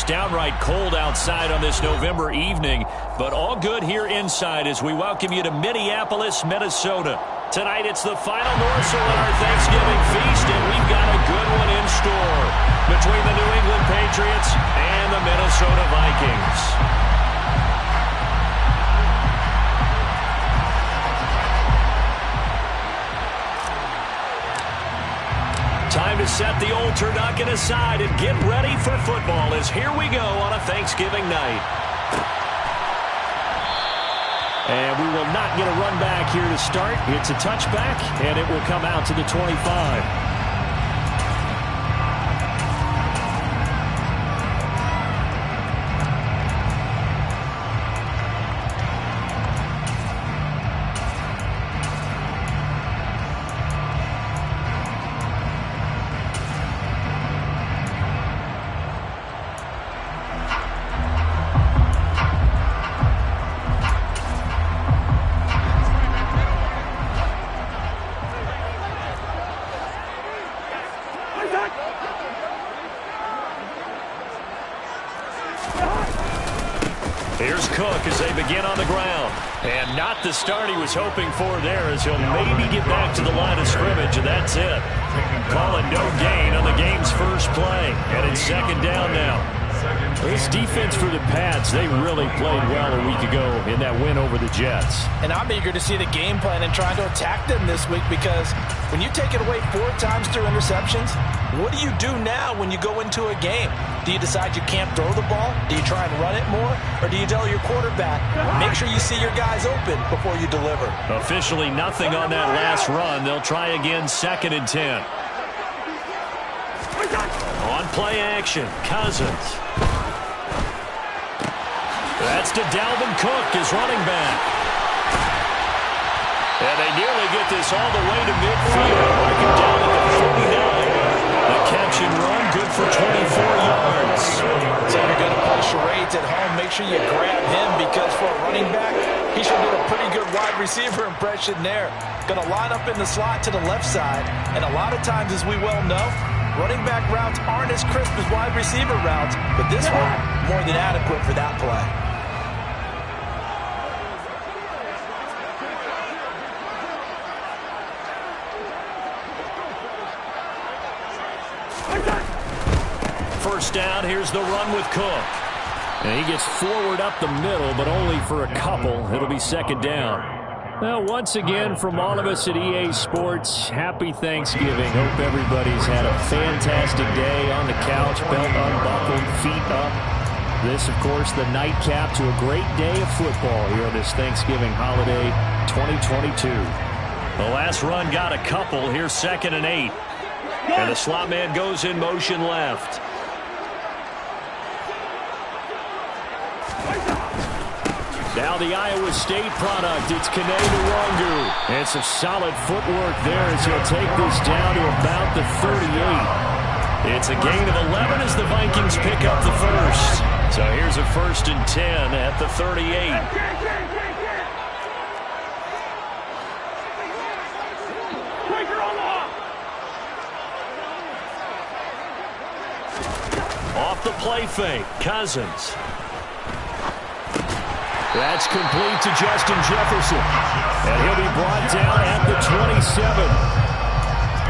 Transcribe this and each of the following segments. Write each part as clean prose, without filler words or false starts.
It's downright cold outside on this November evening, but all good here inside as we welcome you to Minneapolis, Minnesota. Tonight it's the final morsel in our Thanksgiving feast, and we've got a good one in store between the New England Patriots and the Minnesota Vikings. Time to set the old turducken aside and get ready for football as here we go on a Thanksgiving night. And we will not get a run back here to start. It's a touchback, and it will come out to the 25. Here's Cook as they begin on the ground. And not the start he was hoping for there as he'll maybe get back to the line of scrimmage, and that's it. Calling no gain on the game's first play. And it's second down now. This defense for the Pats, they really played well a week ago in that win over the Jets. And I'm eager to see the game plan and trying to attack them this week because when you take it away 4 times through interceptions, what do you do now when you go into a game? Do you decide you can't throw the ball? Do you try and run it more? Or do you tell your quarterback, make sure you see your guys open before you deliver? Officially nothing on that last run. They'll try again, 2nd and 10. On play action, Cousins. That's to Dalvin Cook, his running back. And they nearly get this all the way to midfield. Mark him down at the 49. The catch and run, good for 24 yards. So you're going to play charades at home. Make sure you grab him because for a running back, he should do a pretty good wide receiver impression there. Going to line up in the slot to the left side. And a lot of times, as we well know, running back routes aren't as crisp as wide receiver routes. But this one, more than adequate for that play. First down, here's the run with Cook. And he gets forward up the middle, but only for a couple. It'll be second down. Well, once again, from all of us at EA Sports, happy Thanksgiving. Hope everybody's had a fantastic day on the couch, belt unbuckled, feet up. This, of course, the nightcap to a great day of football here on this Thanksgiving holiday 2022. The last run got a couple. Here's 2nd and 8. And the slot man goes in motion left. Now the Iowa State product, it's Kene Nwangwu. And some solid footwork there as he'll take this down to about the 38. It's a gain of 11 as the Vikings pick up the first. So here's a 1st and 10 at the 38. Off the play fake, Cousins. That's complete to Justin Jefferson. And he'll be brought down at the 27.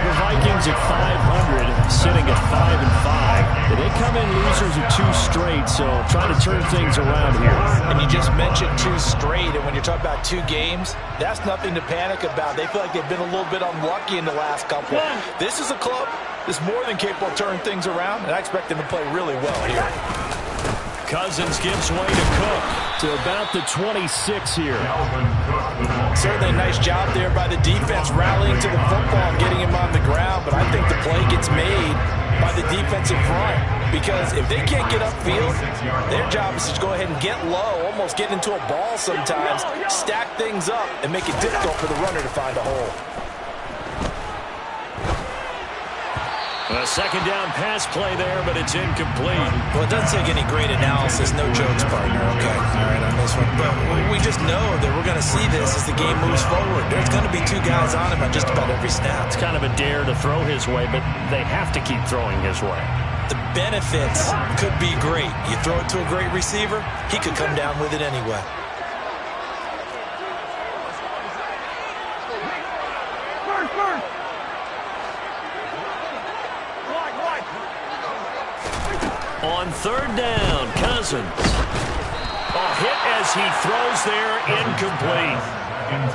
The Vikings at 500, sitting at 5-5. They come in losers of 2 straight, so trying to turn things around here. And you just mentioned 2 straight, and when you're talking about 2 games, that's nothing to panic about. They feel like they've been a little bit unlucky in the last couple. This is a club that's more than capable of turning things around, and I expect them to play really well here. Cousins gives way to Cook to about the 26 here. Certainly a nice job there by the defense rallying to the football and getting him on the ground, but I think the play gets made by the defensive front because if they can't get upfield, their job is to go ahead and get low, almost get into a ball sometimes, stack things up, and make it difficult for the runner to find a hole. A second down pass play there, but it's incomplete. Well, it doesn't take any great analysis. No jokes, partner. Okay, all right, on this one. But we just know that we're going to see this as the game moves forward. There's going to be 2 guys on him on just about every snap. It's kind of a dare to throw his way, but they have to keep throwing his way. the benefits could be great. You throw it to a great receiver, he could come down with it anyway. On third down, Cousins. A hit as he throws there, incomplete.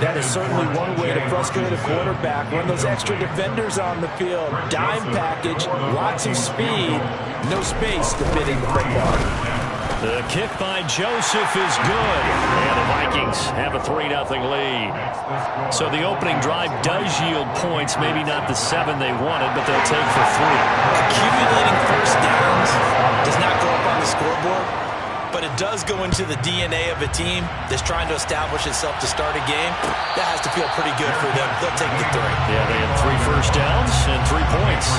That is certainly one way to frustrate a quarterback. Run those extra defenders on the field. Dime package, lots of speed, no space to fit in the football. The kick by Joseph is good. And the Vikings have a 3-0 lead. So the opening drive does yield points. Maybe not the 7 they wanted, but they'll take for 3. Accumulating first downs does not go up on the scoreboard, but it does go into the DNA of a team that's trying to establish itself to start a game. That has to feel pretty good for them. They'll take the 3. Yeah, they had 3 first downs and 3 points.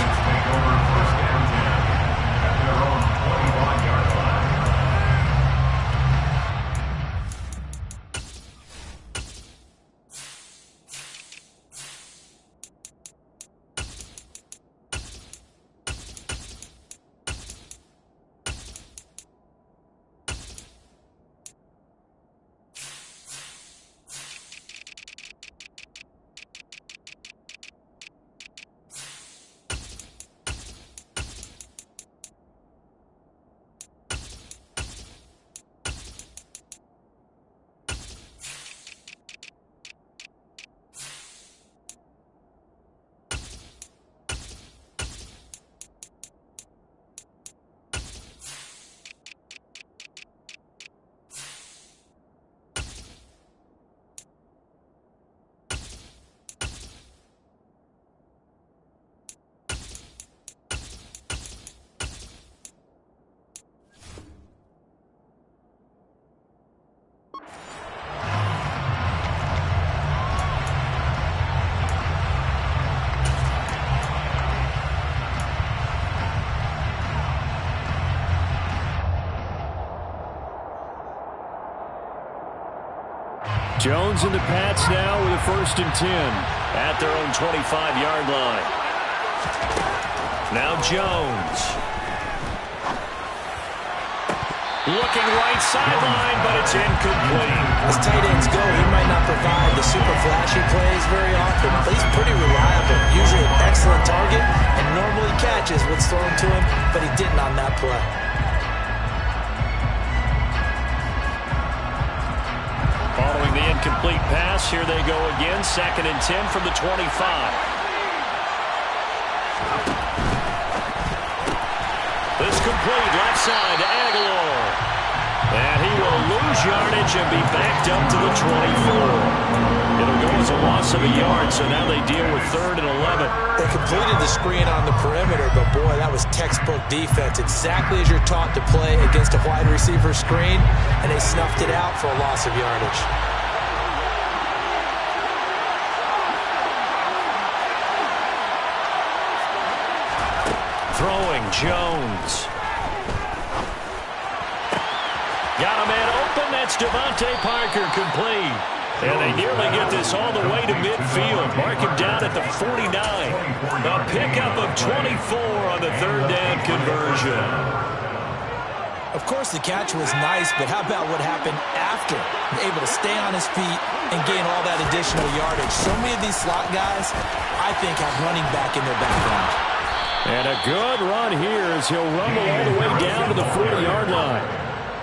Jones and the Pats now with a 1st and 10 at their own 25-yard line. Now Jones. Looking right sideline, but it's incomplete. As tight ends go, he might not provide the super flashy plays very often, but he's pretty reliable. Usually an excellent target and normally catches what's thrown to him, but he didn't on that play. Following the incomplete pass, here they go again. 2nd and 10 from the 25. This complete left side to Aguilar. And he will lose yardage and be backed up to the 24. It'll go as a loss of a yard, so now they deal with 3rd and 11. They completed the screen on the perimeter, but boy, that was textbook defense. Exactly as you're taught to play against a wide receiver screen, and they snuffed it out for a loss of yardage. Throwing Jones. Got a man open. That's Devontae Parker complete. And they nearly get this all the way to midfield. Mark him down at the 49. A pickup of 24 on the 3rd down conversion. Of course, the catch was nice, but how about what happened after? Able to stay on his feet and gain all that additional yardage. So many of these slot guys, I think, have running back in their background. And a good run here as he'll rumble all the way down to the 40-yard line.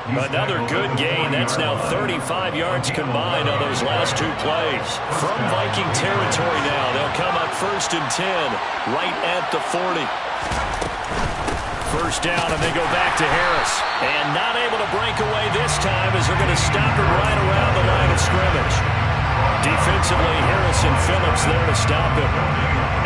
Another good gain. That's now 35 yards combined on those last 2 plays. From Viking territory now, they'll come up 1st and 10, right at the 40. 1st down, and they go back to Harris. And not able to break away this time as they're going to stop it right around the line of scrimmage. Defensively, Harrison Phillips there to stop him.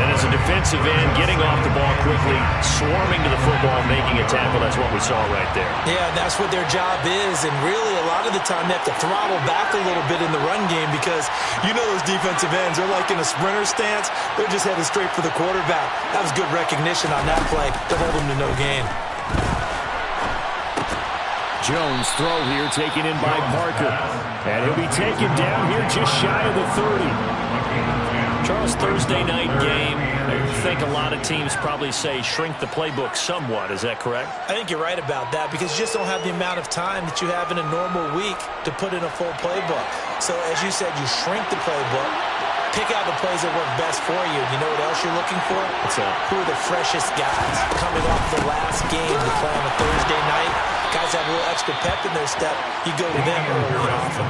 And as a defensive end, getting off the ball quickly, swarming to the football, making a tackle. That's what we saw right there. Yeah, that's what their job is. And really, a lot of the time, they have to throttle back a little bit in the run game because you know those defensive ends, they're like in a sprinter stance. They're just headed straight for the quarterback. That was good recognition on that play to hold them to no gain. Jones throw here taken in by Parker. And he'll be taken down here just shy of the 30. Charles, Thursday night game, I think a lot of teams probably say shrink the playbook somewhat. Is that correct? I think you're right about that because you just don't have the amount of time that you have in a normal week to put in a full playbook. So as you said, you shrink the playbook, pick out the plays that work best for you. You know what else you're looking for? Who are the freshest guys coming off the last game to play on a Thursday night? Guys have a little extra pep in their step. You go to them early and often.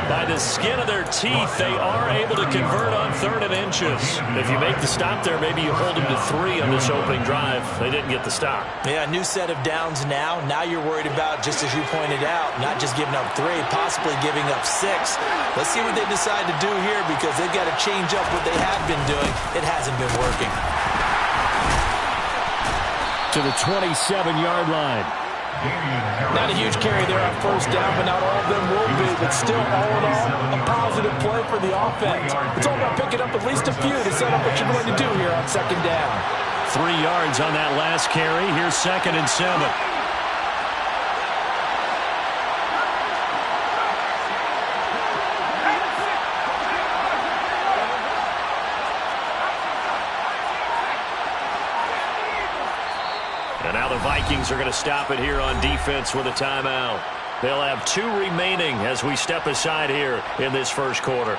By the skin of their teeth, they are able to convert on 3rd and inches. If you make the stop there, maybe you hold them to 3 on this opening drive. They didn't get the stop. Yeah, a new set of downs now. Now you're worried about, just as you pointed out, not just giving up 3, possibly giving up 6. Let's see what they decide to do here because they've got to change up what they have been doing. It hasn't been working. To the 27-yard line. Not a huge carry there on 1st down, but not all of them will be. But still, all in all, a positive play for the offense. It's all about picking up at least a few to set up what you're going to do here on 2nd down. 3 yards on that last carry. Here's 2nd and 7. And now the Vikings are going to stop it here on defense with a timeout. They'll have 2 remaining as we step aside here in this first quarter.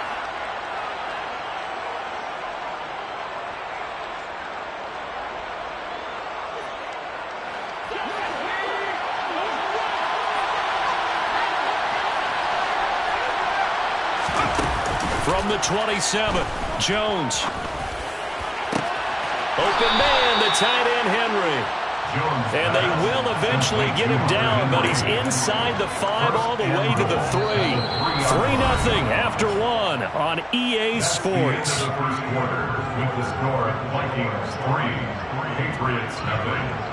From the 27, Jones. Open man, the tight end, Henry. And they will eventually get him down, but he's inside the 5 all the way to the 3. 3-0 after 1 on EA Sports. First quarter with the score: Vikings 3, Patriots 0.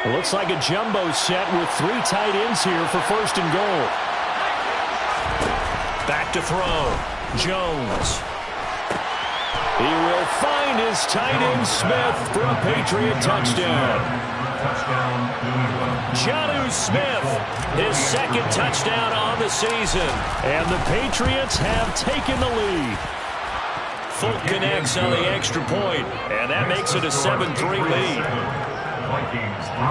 It looks like a jumbo set with 3 tight ends here for 1st and goal. Back to throw. Jones. He will find his tight end Smith for a Patriot touchdown. Jonnu Smith, his 2nd touchdown on the season. And the Patriots have taken the lead. Folk connects on the extra point, and that makes it a 7-3 lead. Vikings 3.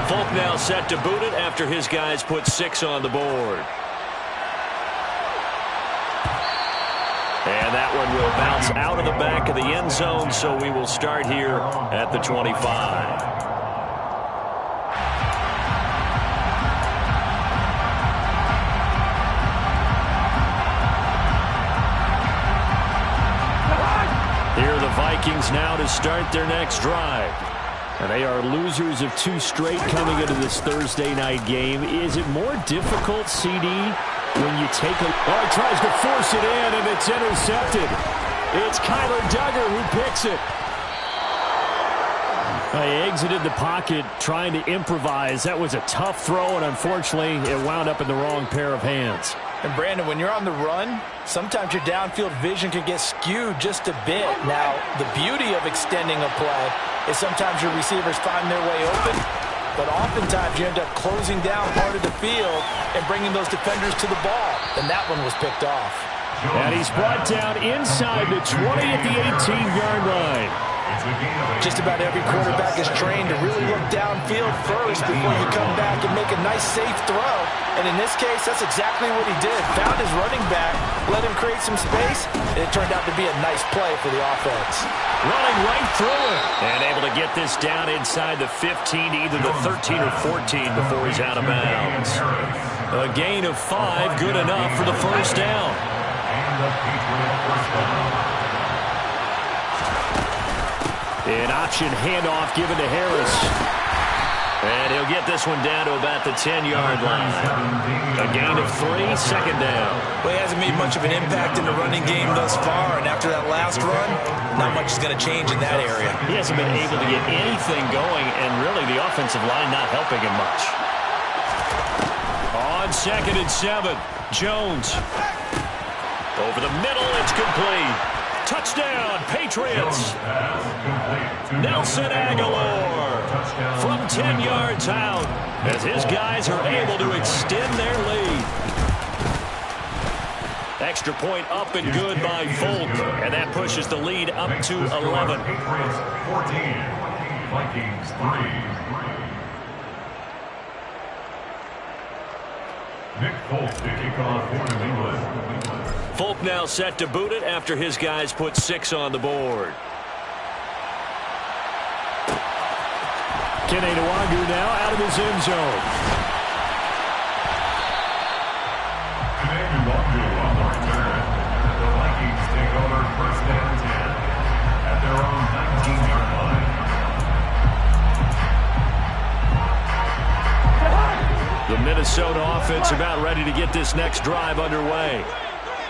Folk now set to boot it after his guys put 6 on the board. And that one will bounce out of the back of the end zone, so we will start here at the 25. Vikings now to start their next drive. And they are losers of 2 straight coming into this Thursday night game. Is it more difficult, CD, when you take a... Oh, he tries to force it in, and it's intercepted. It's Kyler Duggar who picks it. He exited the pocket trying to improvise. That was a tough throw, and unfortunately, it wound up in the wrong pair of hands. And Brandon, when you're on the run, sometimes your downfield vision can get skewed just a bit. Now, the beauty of extending a play is sometimes your receivers find their way open, but oftentimes you end up closing down part of the field and bringing those defenders to the ball. And that one was picked off. And he's brought down inside the 20 at the 18-yard line. Just about every quarterback is trained to really look downfield first before you come back and make a nice, safe throw. And in this case, that's exactly what he did. Found his running back, let him create some space, and it turned out to be a nice play for the offense. Running right through it. And able to get this down inside the 15 to either the 13 or 14 before he's out of bounds. A gain of 5, good enough for the first down. An option handoff given to Harris. And he'll get this one down to about the 10-yard line. A gain of 3, second down. Well, he hasn't made much of an impact in the running game thus far, and after that last run, not much is going to change in that area. He hasn't been able to get anything going, and really the offensive line not helping him much. On 2nd and 7, Jones. Over the middle, it's complete. Touchdown, Patriots. Nelson Aguilar from 10 yards out as his guys are able to extend their lead. Extra point up and good by Folk, and that pushes the lead up to 11. Patriots 14, Vikings 3. Nick Folk to kick off for New England. Folk now set to boot it after his guys put 6 on the board. Kene Nwangwu now out of his end zone. Kene Nwangwu on the return. The Vikings take over 1st and 10 at their own 19-yard line. The Minnesota offense about ready to get this next drive underway.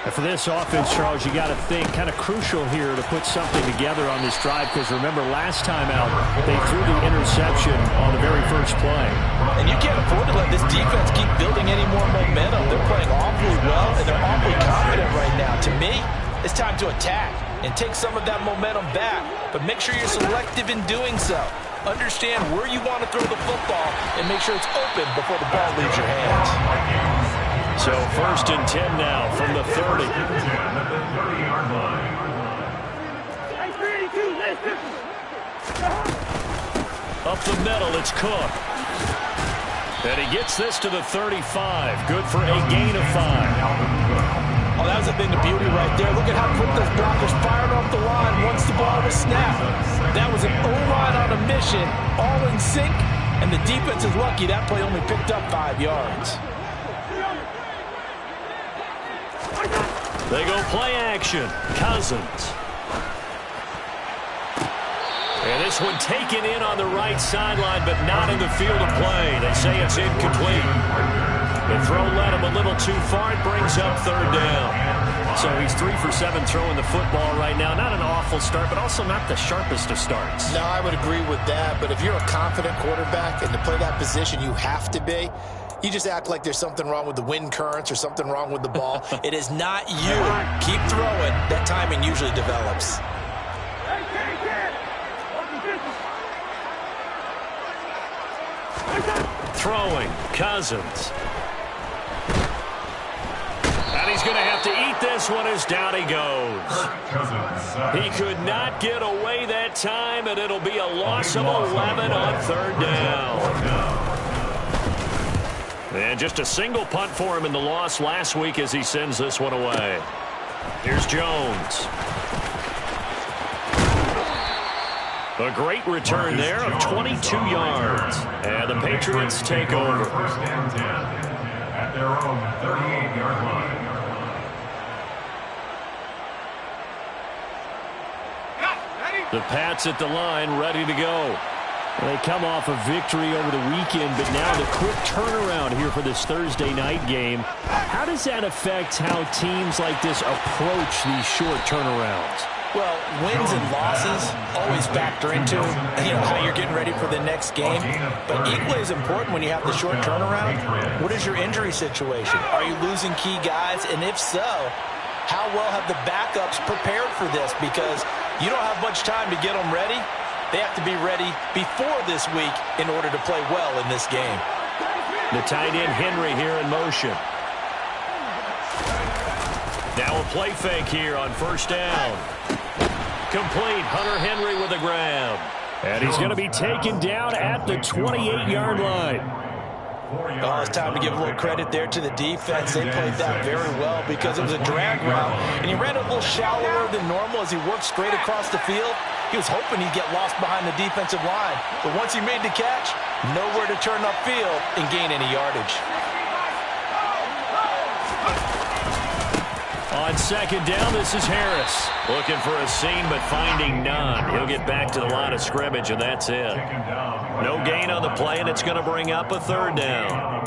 And for this offense, Charles, you got to think kind of crucial here to put something together on this drive, because remember last time out they threw the interception on the very first play. And you can't afford to let this defense keep building any more momentum. They're playing awfully well, and they're awfully confident right now. To me, it's time to attack and take some of that momentum back, but make sure you're selective in doing so. Understand where you want to throw the football and make sure it's open before the ball leaves your hands. So 1st and 10 now from the 30. At the 30-yard line. Up the middle, it's Cook. And he gets this to the 35. Good for a gain of 5. Oh, that was a thing of beauty right there. Look at how quick those blockers fired off the line once the ball was snapped. That was an O-line on a mission, all in sync, and the defense is lucky that play only picked up 5 yards. They go play action. Cousins. And this one taken in on the right sideline, but not in the field of play. They say it's incomplete. The throw led him a little too far. It brings up 3rd down. So he's 3 for 7 throwing the football right now. Not an awful start, but also not the sharpest of starts. No, I would agree with that. But if you're a confident quarterback and to play that position, you have to be. You just act like there's something wrong with the wind currents or something wrong with the ball. It is not you. Keep throwing. That timing usually develops. Throwing. Cousins. And he's going to have to eat this one as down he goes. He could not get away that time, and it'll be a loss of 11 on 3rd down. And just a single punt for him in the loss last week as he sends this one away. Here's Jones. A great return there of 22 yards. And the Patriots take over. 1st and 10 at their own 38-yard line. The Pats at the line, ready to go. They come off a victory over the weekend, but now the quick turnaround here for this Thursday night game. How does that affect how teams like this approach these short turnarounds? Well, wins and losses always factor into how you're getting ready for the next game. But equally as important when you have the short turnaround, what is your injury situation? Are you losing key guys? And if so, how well have the backups prepared for this? Because you don't have much time to get them ready. They have to be ready before this week in order to play well in this game. The tight end Henry here in motion. Now a play fake here on 1st down. Complete. Hunter Henry with a grab. And he's going to be taken down at the 28-yard line. Oh, it's time to give a little credit there to the defense. They played that very well because it was a drag route. And he ran a little shallower than normal as he worked straight across the field. He was hoping he'd get lost behind the defensive line. But once he made the catch, nowhere to turn upfield and gain any yardage. On On second down, this is Harris. Looking for a seam, but finding none. He'll get back to the line of scrimmage, and that's it. No gain on the play, and it's going to bring up a third down.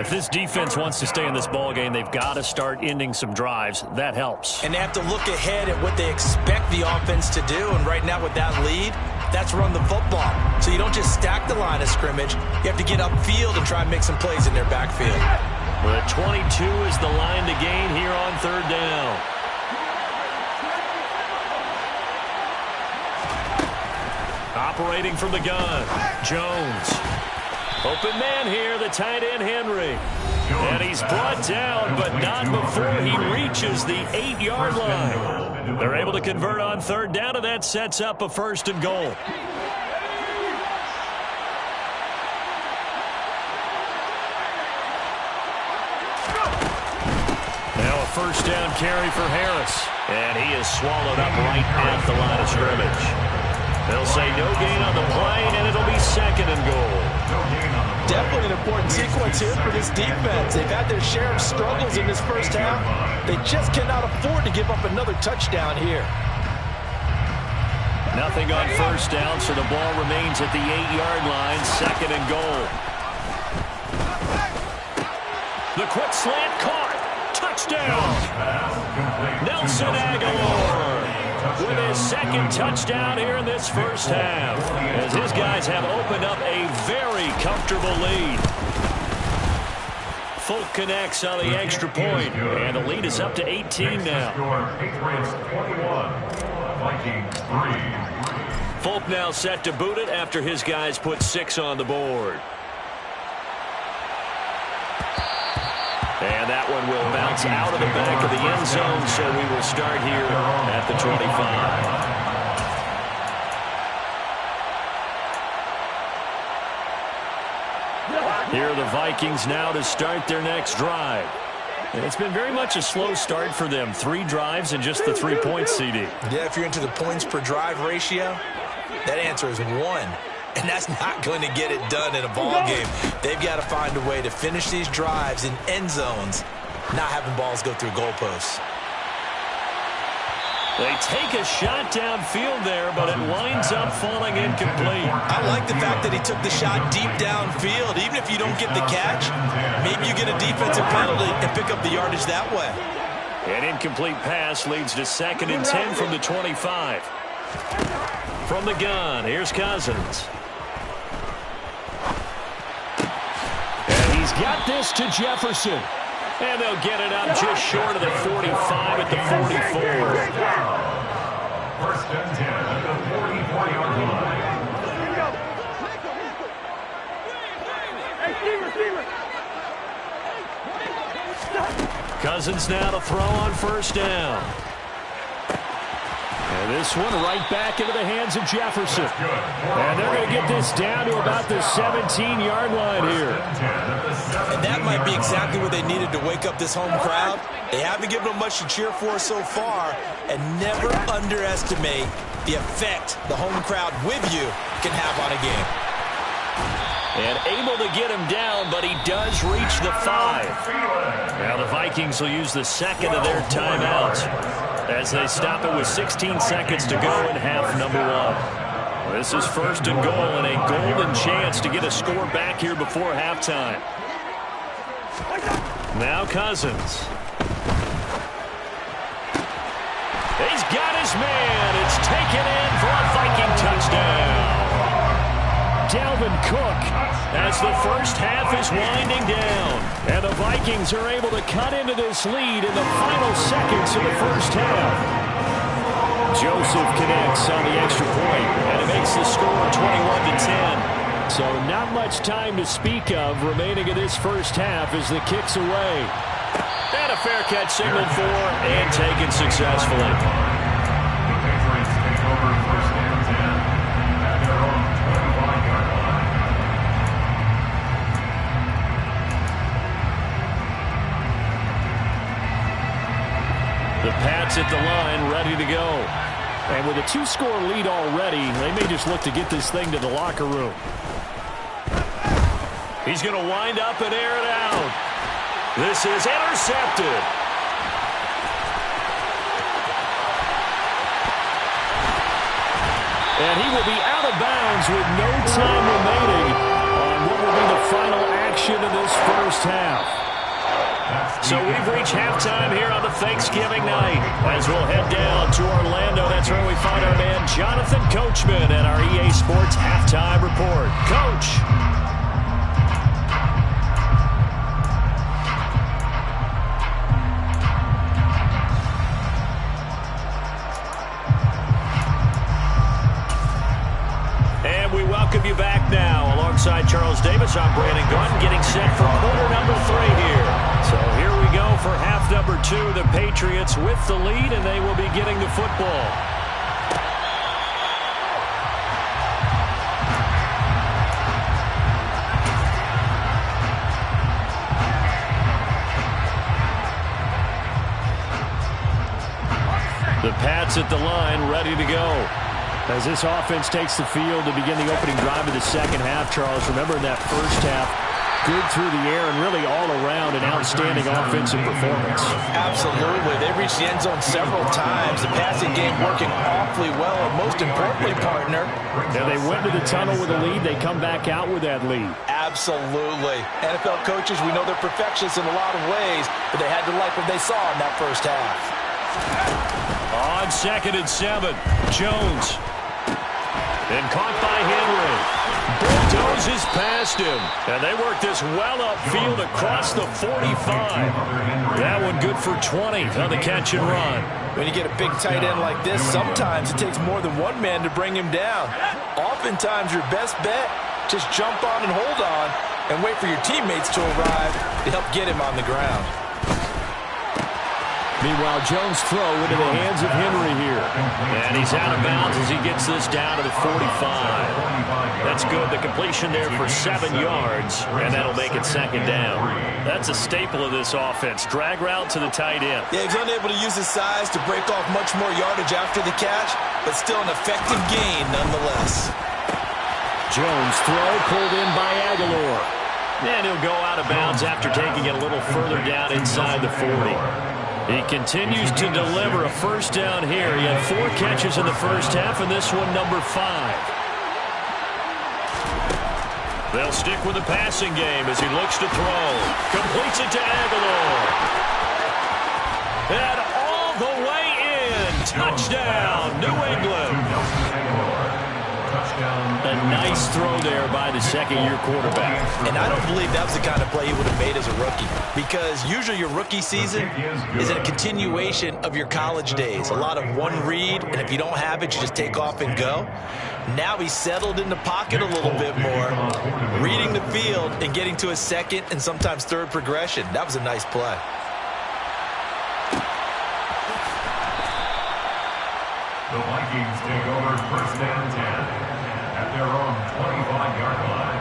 If this defense wants to stay in this ballgame, they've got to start ending some drives. That helps. And they have to look ahead at what they expect the offense to do. And right now with that lead, that's run the football. So you don't just stack the line of scrimmage. You have to get upfield and try and make some plays in their backfield. The 22 is the line to gain here on third down. Operating from the gun, Jones. Open man here, the tight end, Henry. And he's brought down, but not before he reaches the 8-yard line. They're able to convert on third down, and that sets up a first and goal. Now a first down carry for Harris. And he is swallowed up right at the line of scrimmage. They'll say no gain on the play, and it'll be second and goal. Definitely an important sequence here for this defense. They've had their share of struggles in this first half. They just cannot afford to give up another touchdown here. Nothing on first down, so the ball remains at the 8-yard line, second and goal. The quick slant caught. Touchdown. Nelson Aguilar with his second touchdown here in this first half, as his guys have opened up a very comfortable lead. Folk connects on the extra point, and the lead is up to 18 now. Folk now set to boot it after his guys put 6 on the board. And that one will bounce out of the back of the end zone, so we will start here at the 25. Here are the Vikings now to start their next drive. And it's been very much a slow start for them. 3 drives and just the 3 points, CD. Yeah, if you're into the points per drive ratio, that answer is 1. And that's not going to get it done in a ball game. They've got to find a way to finish these drives in end zones, not having balls go through goalposts. They take a shot downfield there, but it winds up falling incomplete. I like the fact that he took the shot deep downfield. Even if you don't get the catch, maybe you get a defensive penalty and pick up the yardage that way. An incomplete pass leads to 2nd and 10 from the 25. From the gun, here's Cousins. And he's got this to Jefferson. And they'll get it up just short of the 45 at the 44. First and 10 at the 44-yard line. Cousins now to throw on first down. And this one right back into the hands of Jefferson. And they're going to get this down to about the 17-yard line here. And that might be exactly what they needed to wake up this home crowd. They haven't given them much to cheer for so far. And never underestimate the effect the home crowd with you can have on a game. And able to get him down, but he does reach the 5. Now the Vikings will use the second of their timeouts as they stop it with 16 seconds to go in half number 1. This is first and goal and a golden chance to get a score back here before halftime. Now Cousins. He's got his man. It's taken in for a Viking touchdown. Dalvin Cook as the first half is winding down. And the Vikings are able to cut into this lead in the final seconds of the first half. Joseph connects on the extra point, and it makes the score 21-10. So not much time to speak of remaining in this first half as the kick's away. And a fair catch signaled for and taken successfully. The Patriots take over first and 10 at their own 25-yard line. The Pats at the line, ready to go. And with a 2-score lead already, they may just look to get this thing to the locker room. He's going to wind up and air it out. This is intercepted. And he will be out of bounds with no time remaining on what will be the final action of this first half. So we've reached halftime here on the Thanksgiving night. As we'll head down to Orlando, that's where we find our man Jonathan Coachman at our EA Sports Halftime Report. Coach. And we welcome you back now. Alongside Charles Davis, I'm Brandon Gunn, getting set for quarter number 3 here. So here we go for half number 2. The Patriots with the lead, and they will be getting the football. The Pats at the line, ready to go. As this offense takes the field to begin the opening drive of the second half, Charles, remember in that first half, good through the air and really all around an outstanding offensive performance. Absolutely. They reached the end zone several times. The passing game working awfully well, and most importantly, partner. And they went to the tunnel with a lead. They come back out with that lead. Absolutely. NFL coaches, we know they're perfectionists in a lot of ways, but they had to like what they saw in that first half. On 2nd and 7, Jones. And caught by Henry. Bulldozes past him. And they work this well upfield across the 45. That one good for 20 on the catch and run. When you get a big tight end like this, sometimes it takes more than one man to bring him down. Oftentimes your best bet, just jump on and hold on and wait for your teammates to arrive to help get him on the ground. Meanwhile, Jones' throw into the hands of Henry here. And he's out of bounds as he gets this down to the 45. That's good. The completion there for 7 yards, and that'll make it 2nd down. That's a staple of this offense. Drag route to the tight end. Yeah, he's unable to use his size to break off much more yardage after the catch, but still an effective gain nonetheless. Jones' throw pulled in by Aguilar. And he'll go out of bounds after taking it a little further down inside the 40. He continues to deliver a first down here. He had 4 catches in the first half, and this one number 5. They'll stick with the passing game as he looks to throw. Completes it to Aguilar. And all the way in. Touchdown, New England. A nice throw there by the second-year quarterback. And I don't believe that was the kind of play he would have made as a rookie, because usually your rookie season is a continuation of your college days. A lot of one read, and if you don't have it, you just take off and go. Now he's settled in the pocket a little bit more, reading the field and getting to a second and sometimes third progression. That was a nice play. The Vikings take over 1st and 10 at their own 25-yard line.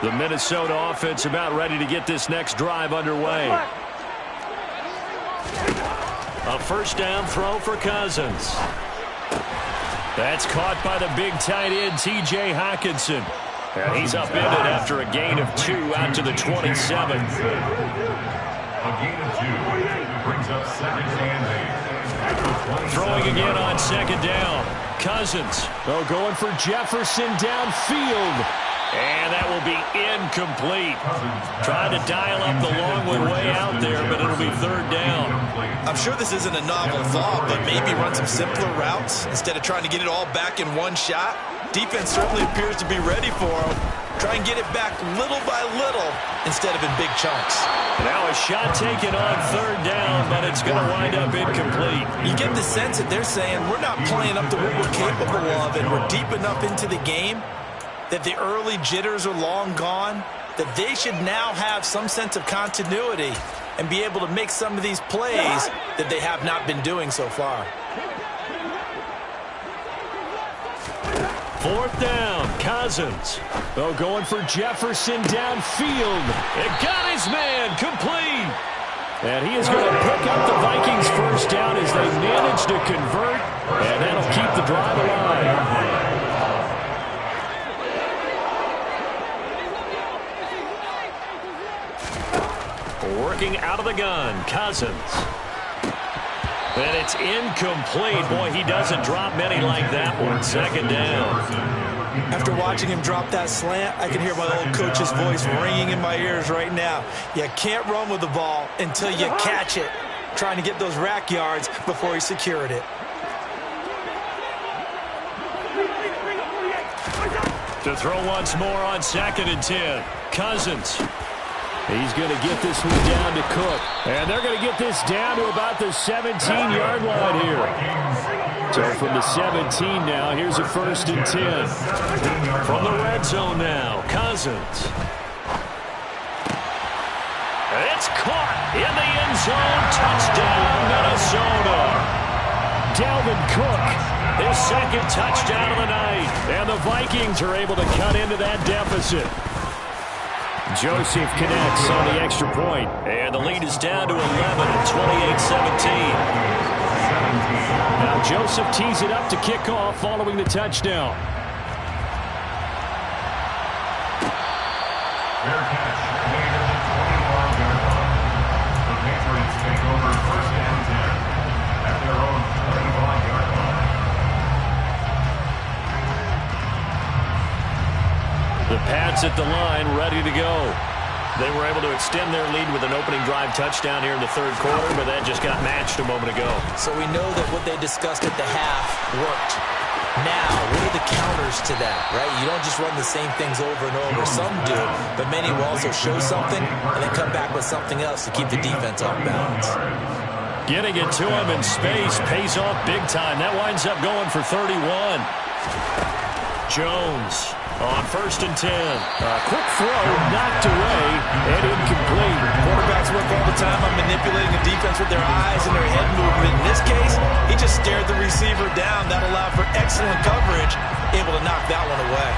The Minnesota offense about ready to get this next drive underway. A first down throw for Cousins. That's caught by the big tight end, T.J. Hockenson. And he's upended after a gain of 2 out to the 27. A gain of 2 brings up 2nd and 8. Throwing again on 2nd down. Cousins. Oh, going for Jefferson downfield. And that will be incomplete. Trying to dial up the long one way out there, but it'll be 3rd down. I'm sure this isn't a novel thought, but maybe run some simpler routes instead of trying to get it all back in one shot. Defense certainly appears to be ready for him. Try and get it back little by little instead of in big chunks. Now a shot taken on 3rd down, but it's going to wind up incomplete. You get the sense that they're saying we're not playing up to what we're capable of, and we're deep enough into the game that the early jitters are long gone, that they should now have some sense of continuity and be able to make some of these plays that they have not been doing so far. 4th down, Cousins. Oh, going for Jefferson downfield. It got his man complete. And he is going to pick up the Vikings first down as they manage to convert, and that'll keep the drive alive. looking out of the gun. Cousins. And it's incomplete. Boy, he doesn't drop many like that one. Second down. After watching him drop that slant, I can hear my old coach's voice ringing in my ears right now. You can't run with the ball until you catch it. Trying to get those rack yards before he secured it. To throw once more on 2nd and 10. Cousins. He's going to get this one down to Cook. And they're going to get this down to about the 17-yard line here. So from the 17 now, here's a 1st and 10. From the red zone now, Cousins. It's caught in the end zone. Touchdown, Minnesota. Dalvin Cook, his 2nd touchdown of the night. And the Vikings are able to cut into that deficit. Joseph connects on the extra point. And the lead is down to 11 at 28-17. Now Joseph tees it up to kick off following the touchdown. Fair catch made at the 25-yard line. The Patriots take over 1st and 10 at their own 35-yard line. The Pats at the line, ready to go. They were able to extend their lead with an opening drive touchdown here in the 3rd quarter, but that just got matched a moment ago. So we know that what they discussed at the half worked. Now, what are the counters to that, right? You don't just run the same things over and over. Some do, but many will also show something and then come back with something else to keep the defense off balance. Getting it to him in space pays off big time. That winds up going for 31. Jones on 1st and 10. A quick throw knocked away and incomplete. Quarterbacks work all the time on manipulating a defense with their eyes and their head movement. In this case, he just stared the receiver down. That allowed for excellent coverage, able to knock that one away.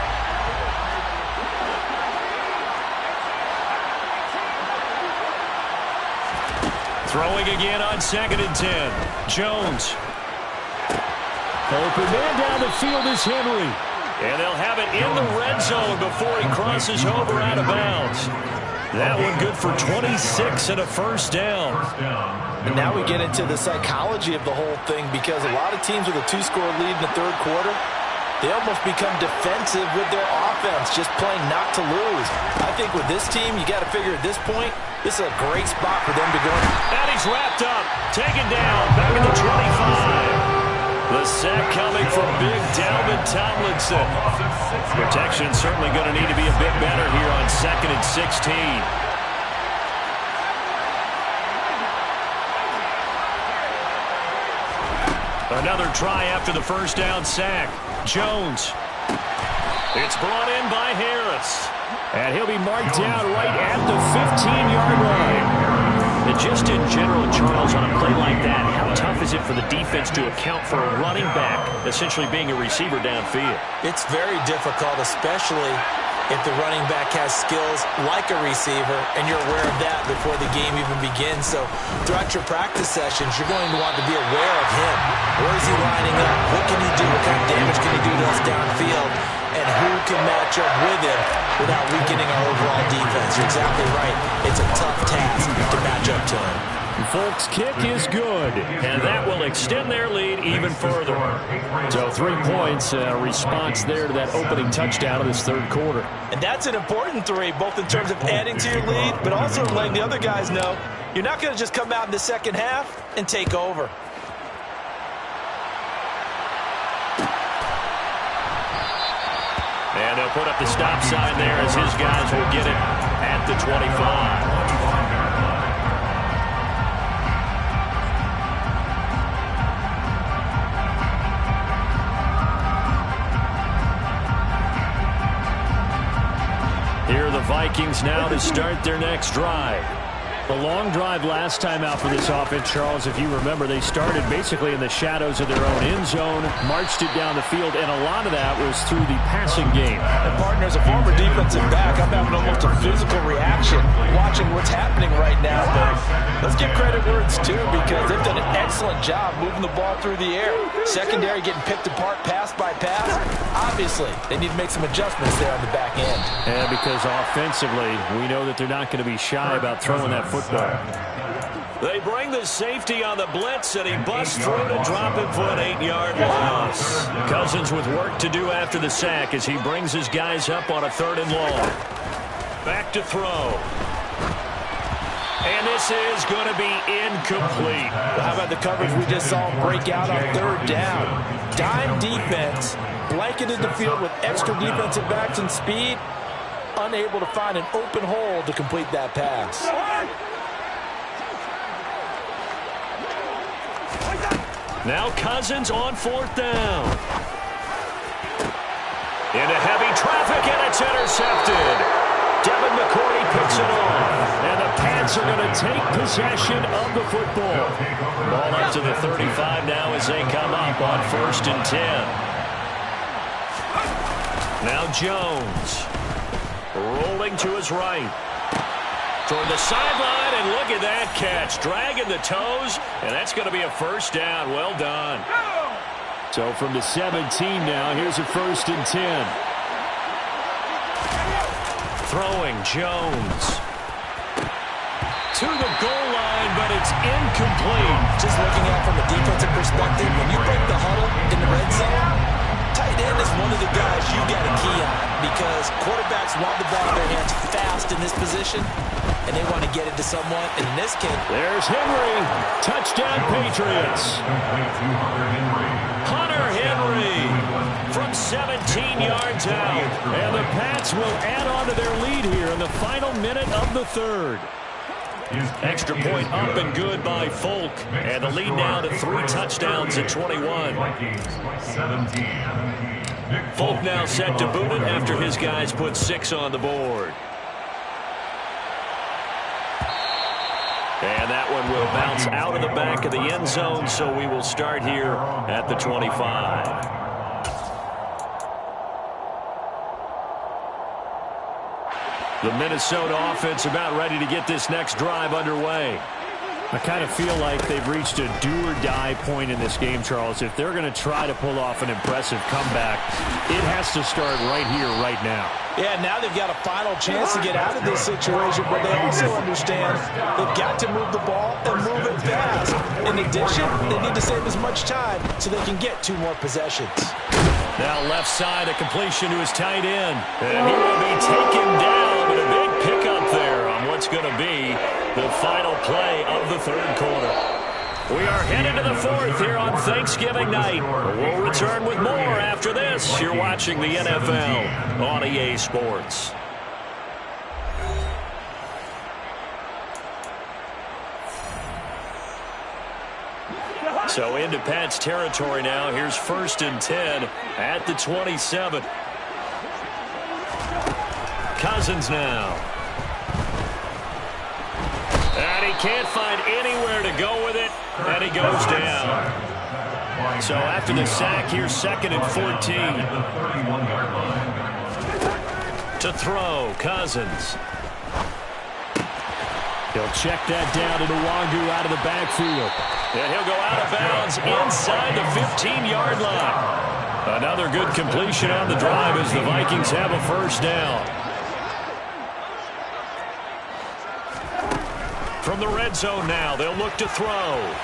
Throwing again on 2nd and 10. Jones. Open man down the field is Henry. And they'll have it in the red zone before he crosses over out of bounds. That one good for 26 and a 1st down. And now we get into the psychology of the whole thing, because a lot of teams with a 2-score lead in the 3rd quarter, they almost become defensive with their offense, just playing not to lose. I think with this team, you got to figure at this point, this is a great spot for them to go. And he's wrapped up, taken down, back at the 25. The sack coming from big Dalvin Tomlinson. Protection certainly going to need to be a bit better here on 2nd and 16. Another try after the 1st down sack. Jones. It's brought in by Harris. And he'll be marked down right at the 15-yard line. And just in general, Charles, on a play like that, how tough is it for the defense to account for a running back essentially being a receiver downfield? It's very difficult, especially if the running back has skills like a receiver, and you're aware of that before the game even begins. So throughout your practice sessions, you're going to want to be aware of him. Where is he lining up? What can he do? What kind of damage can he do to us downfield? And who can match up with him without weakening our overall defense? You're exactly right. It's a tough task to match up to him. Folks, kick is good, and that will extend their lead even further. So 3 points, a response there to that opening touchdown of this 3rd quarter. And that's an important 3, both in terms of adding to your lead, but also letting the other guys know you're not going to just come out in the 2nd half and take over. And they'll put up the stop sign there as his guys will get it at the 25. Here are the Vikings now to start their next drive. The long drive last time out for this offense, Charles, if you remember, they started basically in the shadows of their own end zone, marched it down the field, and a lot of that was through the passing game. And partner, as a former defensive back, I'm having almost a physical reaction watching what's happening right now. But let's give credit where it's due, because they've done an excellent job moving the ball through the air. Secondary getting picked apart pass by pass. Obviously, they need to make some adjustments there on the back end. And because offensively, we know that they're not going to be shy about throwing that football football. They bring the safety on the blitz, and he busts through to drop him for an 8-yard loss. Cousins with work to do after the sack as he brings his guys up on a 3rd and long. Back to throw. And this is going to be incomplete. How about the coverage we just saw him break out on 3rd down? Dime defense, blanketed the field with extra defensive backs and speed, unable to find an open hole to complete that pass. Now Cousins on 4th down. Into heavy traffic, and it's intercepted. Devin McCourty picks it off. And the Pats are going to take possession of the football. Ball up to the 35 now as they come up on 1st and 10. Now Jones. Rolling to his right. Toward the sideline, and look at that catch. Dragging the toes, and that's going to be a 1st down. Well done. So from the 17 now, here's a 1st and 10. Throwing Jones. To the goal line, but it's incomplete. Just looking at from a defensive perspective, when you break the huddle in the red zone, tight end is one of the guys you got to key on because quarterbacks want the ball in their hands fast in this position, and they want to get it to someone. And in this case, there's Henry. Touchdown, Patriots. Hunter Henry from 17 yards out. And the Pats will add on to their lead here in the final minute of the 3rd. Extra point up and good by Folk. And the lead now to 3 touchdowns at 21. Folk now set to boot it after his guys put 6 on the board. And that one will bounce out of the back of the end zone, so we will start here at the 25. The Minnesota offense about ready to get this next drive underway. I kind of feel like they've reached a do-or-die point in this game, Charles. If they're going to try to pull off an impressive comeback, it has to start right here, right now. yeah, now they've got a final chance to get out of this situation, but they also understand they've got to move the ball and move it fast. In addition, they need to save as much time so they can get 2 more possessions. Now left side, a completion to his tight end. And he will be taken down, but a big pickup there on what's going to be the final play of the 3rd quarter. We are headed to the 4th here on Thanksgiving night. We'll return with more after this. You're watching the NFL on EA Sports. So into Pats territory now. Here's 1st and 10 at the 27. Cousins now. And he can't find anywhere to go with it, and he goes down. So after the sack, here's 2nd and 14. To throw, Cousins. He'll check that down to Nwangu out of the backfield. And he'll go out of bounds inside the 15-yard line. Another good completion on the drive as the Vikings have a 1st down. From the red zone now, they'll look to throw.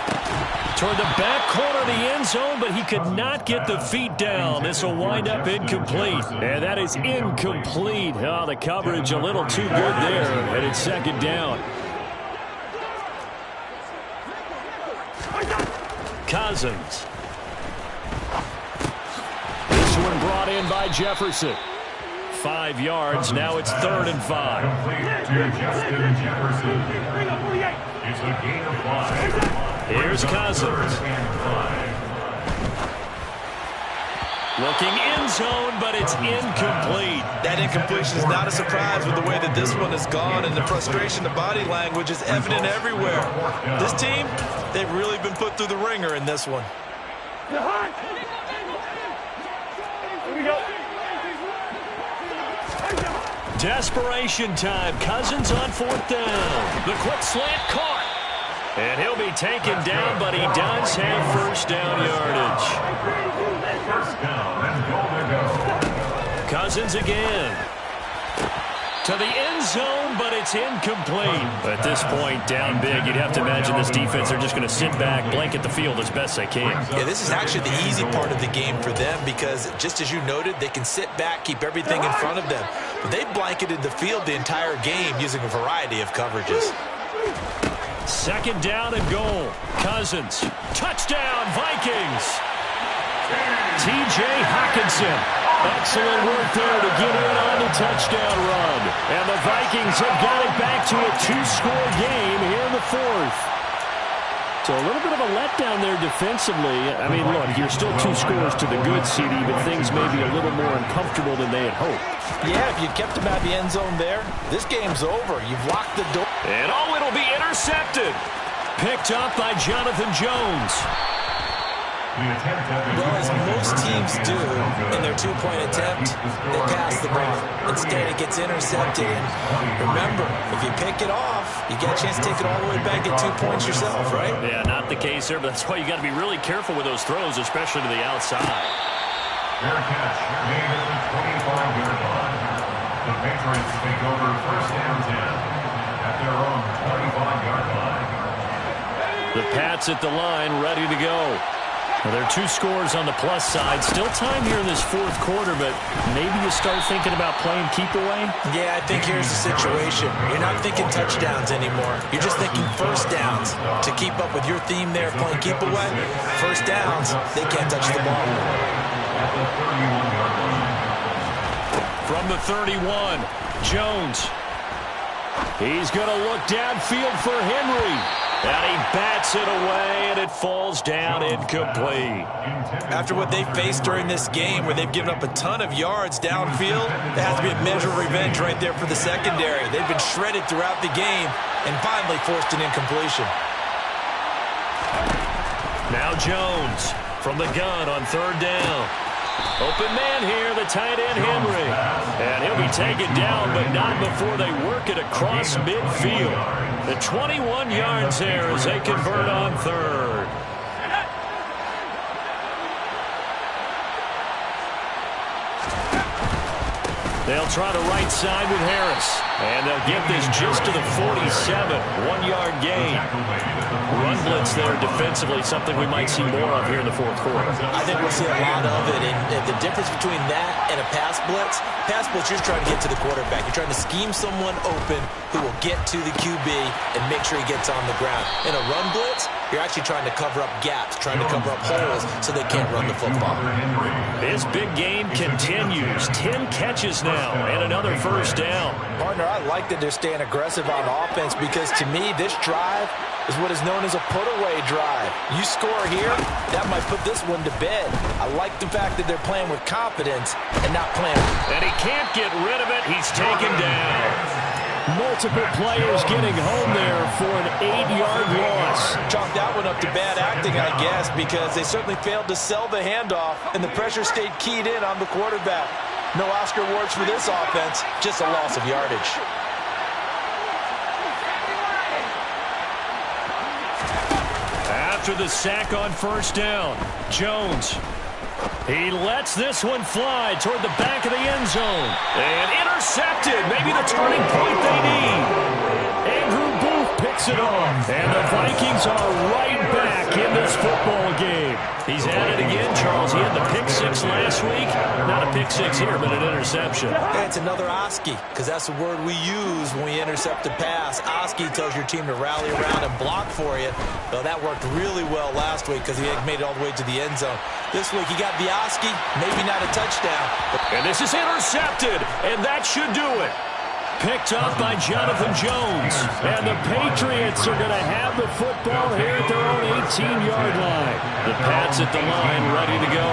Toward the back corner of the end zone, but he could not get the feet down. This will wind up incomplete. And that is incomplete. Oh, the coverage a little too good there, and it's 2nd down. Cousins. This one brought in by Jefferson. 5 yards. Now it's 3rd and 5. It's a gain of 5. Here's Cousins. Looking end zone, but it's incomplete. That incompletion is not a surprise with the way that this one has gone, and the frustration, the body language is evident everywhere. This team, they've really been put through the ringer in this one. Desperation time. Cousins on 4th down. The quick slant caught. And he'll be taken down, but he does have 1st down yardage. 1st down and goal to go. Cousins again. to the end zone, but it's incomplete. At this point, down big, you'd have to imagine this defense, they're just going to sit back, blanket the field as best they can. Yeah, this is actually the easy part of the game for them because, just as you noted, they can sit back, keep everything in front of them. But they blanketed the field the entire game using a variety of coverages. Second down and goal. Cousins. Touchdown, Vikings. T.J. Hockenson. Excellent work there to get in on the touchdown run. And the Vikings have got it back to a two-score game here in the fourth. So a little bit of a letdown there defensively. I mean, look, you're still 2 scores to the good, CD, but things may be a little more uncomfortable than they had hoped. Yeah, if you kept them out of the end zone there, this game's over. You've locked the door. And it'll be intercepted. Picked up by Jonathan Jones. Well, as most teams do in their two-point attempt, they pass the ball. Instead, it gets intercepted. And remember, if you pick it off, you get a chance to take it all the way back at 2 points yourself, right? Yeah, not the case there, but that's why you got to be really careful with those throws, especially to the outside. Fair catch made at the 25-yard line. The Patriots take over first and 10 at their own 25-yard line. The Pats at the line, ready to go. Well, there are 2 scores on the plus side. Still time here in this fourth quarter, but maybe you start thinking about playing keep away? Yeah, I think here's the situation. You're not thinking touchdowns anymore. You're just thinking first downs. To keep up with your theme there, playing keep away, first downs, they can't touch the ball. At the 31-yard line. From the 31, Jones. He's going to look downfield for Henry. And he bats it away, and it falls down incomplete. After what they faced during this game, where they've given up a ton of yards downfield, there has to be a measure of revenge right there for the secondary. They've been shredded throughout the game and finally forced an incompletion. Now Jones from the gun on third down. Open man here, the tight end Henry. And he'll be taken down, but not before they work it across midfield. The 21 yards there as they convert on third. They'll try the right side with Harris. And they'll get this just to the 47. 1-yard gain. Run blitz there defensively, something we might see more of here in the fourth quarter. I think we'll see a lot of it. And the difference between that and a pass blitz, you're just trying to get to the quarterback. You're trying to scheme someone open who will get to the QB and make sure he gets on the ground. In a run blitz, you're actually trying to cover up gaps, trying to cover up holes so they can't run the football. This big game continues. 10 catches now and another first down. Partner, I like that they're staying aggressive on offense because to me, this drive is what is known as a put-away drive. You score here, that might put this one to bed. I like the fact that they're playing with confidence and not playing. And he can't get rid of it. He's taken down. Multiple players getting home there for an 8-yard loss. Chalk that one up to bad acting, I guess, because they certainly failed to sell the handoff, and the pressure stayed keyed in on the quarterback. No Oscar awards for this offense, just a loss of yardage. After the sack on first down, Jones. He lets this one fly toward the back of the end zone. And intercepted. Maybe the turning point they need. Andrew Booth picks it off. And the Vikings are right back in this football game. He's at it again, Charles. He had the pick six last week. Not a pick six here, but an interception. Yeah, it's another Oski, because that's the word we use when we intercept a pass. Oski tells your team to rally around and block for you. Well, that worked really well last week because he had made it all the way to the end zone. This week he got the Oski, maybe not a touchdown. And this is intercepted, and that should do it. Picked up by Jonathan Jones. And the Patriots are going to have the football here at their own 18-yard line. The Pats at the line, ready to go.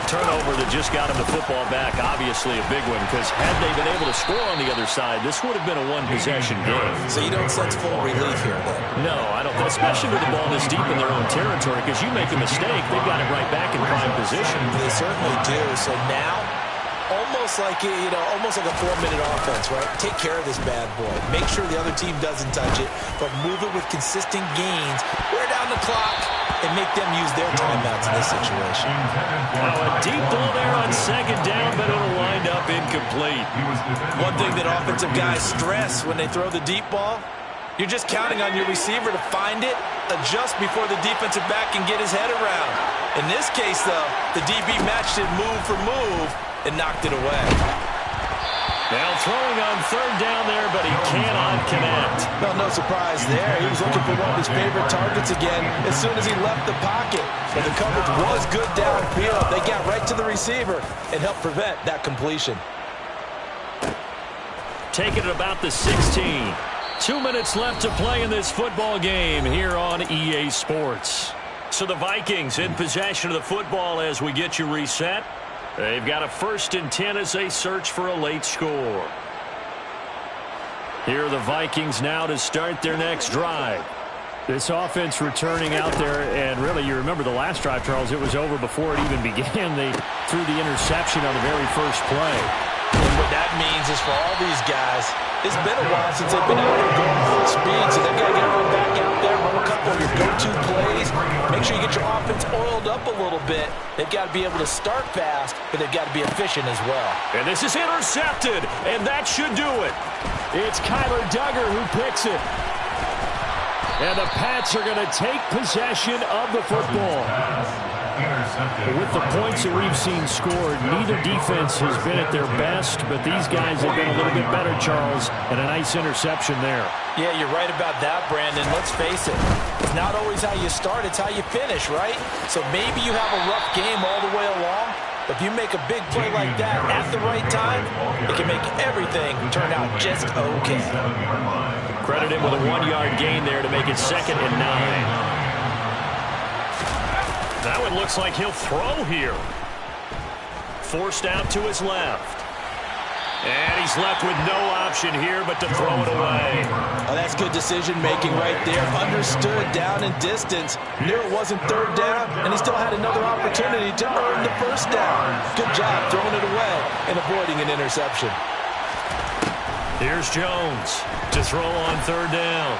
Turnover that just got him the football back. Obviously a big one, because had they been able to score on the other side, this would have been a one-possession game. So you don't sense full relief here, then? No, I don't. Especially with the ball this deep in their own territory, because you make a mistake, they've got it right back in prime position. They certainly do. So now almost like a 4-minute offense, right? Take care of this bad boy. Make sure the other team doesn't touch it, but move it with consistent gains. Wear down the clock and make them use their timeouts in this situation. Now a deep ball there on second down, but it'll wind up incomplete. One thing that offensive guys stress when they throw the deep ball, you're just counting on your receiver to find it, adjust before the defensive back can get his head around. In this case, though, the DB matched it move for move and knocked it away. Now throwing on third down there, but he cannot connect. Well, no surprise there. He was looking for one of his favorite targets again as soon as he left the pocket. But the coverage was good downfield. They got right to the receiver and helped prevent that completion. Taking it about the 16. 2 minutes left to play in this football game here on EA Sports. So the Vikings in possession of the football as we get you reset. They've got a 1st and 10 as they search for a late score. Here are the Vikings now to start their next drive. This offense returning out there, and really you remember the last drive, Charles, it was over before it even began. They threw the interception on the very first play. And what that means is for all these guys, it's been a while since they've been out there going full speed, so they've got to get right back out there, run a couple of your go-to plays, make sure you get your offense oiled up a little bit. They've got to be able to start fast, but they've got to be efficient as well. And this is intercepted, and that should do it. It's Kyler Duggar who picks it. And the Pats are going to take possession of the football. With the points that we've seen scored, neither defense has been at their best, but these guys have been a little bit better, Charles, and a nice interception there. Yeah, you're right about that, Brandon. Let's face it. It's not always how you start, it's how you finish, right? So maybe you have a rough game all the way along, but if you make a big play like that at the right time, it can make everything turn out just okay. Credit him with a 1-yard gain there to make it 2nd and 9. Now it looks like he'll throw here. Forced out to his left. And he's left with no option here but to throw it away. Oh, that's good decision-making right there. Understood down and distance. Knew it wasn't third down, and he still had another opportunity to earn the first down. Good job throwing it away and avoiding an interception. Here's Jones to throw on third down.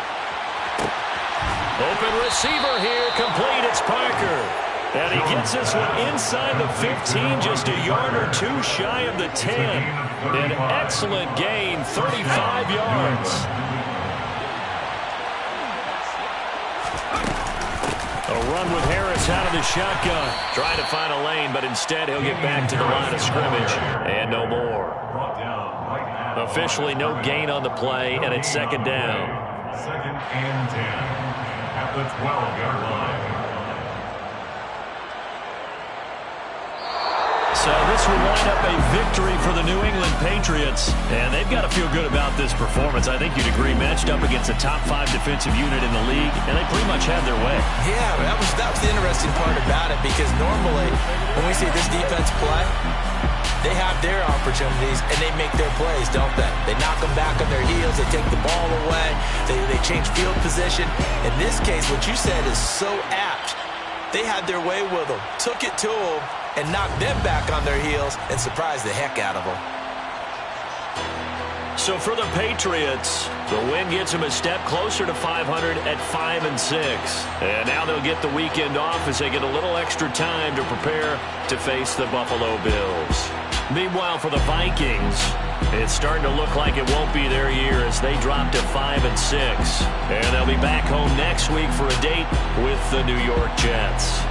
Open receiver here, complete. It's Parker. And he gets this one inside the 15, just a yard or two shy of the 10. An excellent gain, 35 yards. A run with Harris out of the shotgun. Trying to find a lane, but instead he'll get back to the line of scrimmage. And no more. Officially no gain on the play, and it's 2nd down. 2nd and 10 at the 12-yard line. So this will wind up a victory for the New England Patriots. And they've got to feel good about this performance. I think you'd agree, matched up against a top 5 defensive unit in the league, and they pretty much had their way. Yeah, that was the interesting part about it, because normally when we see this defense play, they have their opportunities and they make their plays, don't they? They knock them back on their heels, they take the ball away, they change field position. In this case, what you said is so apt. They had their way with them, took it to them, and knocked them back on their heels and surprised the heck out of them. So for the Patriots, the win gets them a step closer to 500 at 5-6. And now they'll get the weekend off as they get a little extra time to prepare to face the Buffalo Bills. Meanwhile, for the Vikings, it's starting to look like it won't be their year as they drop to 5-6. And they'll be back home next week for a date with the New York Jets.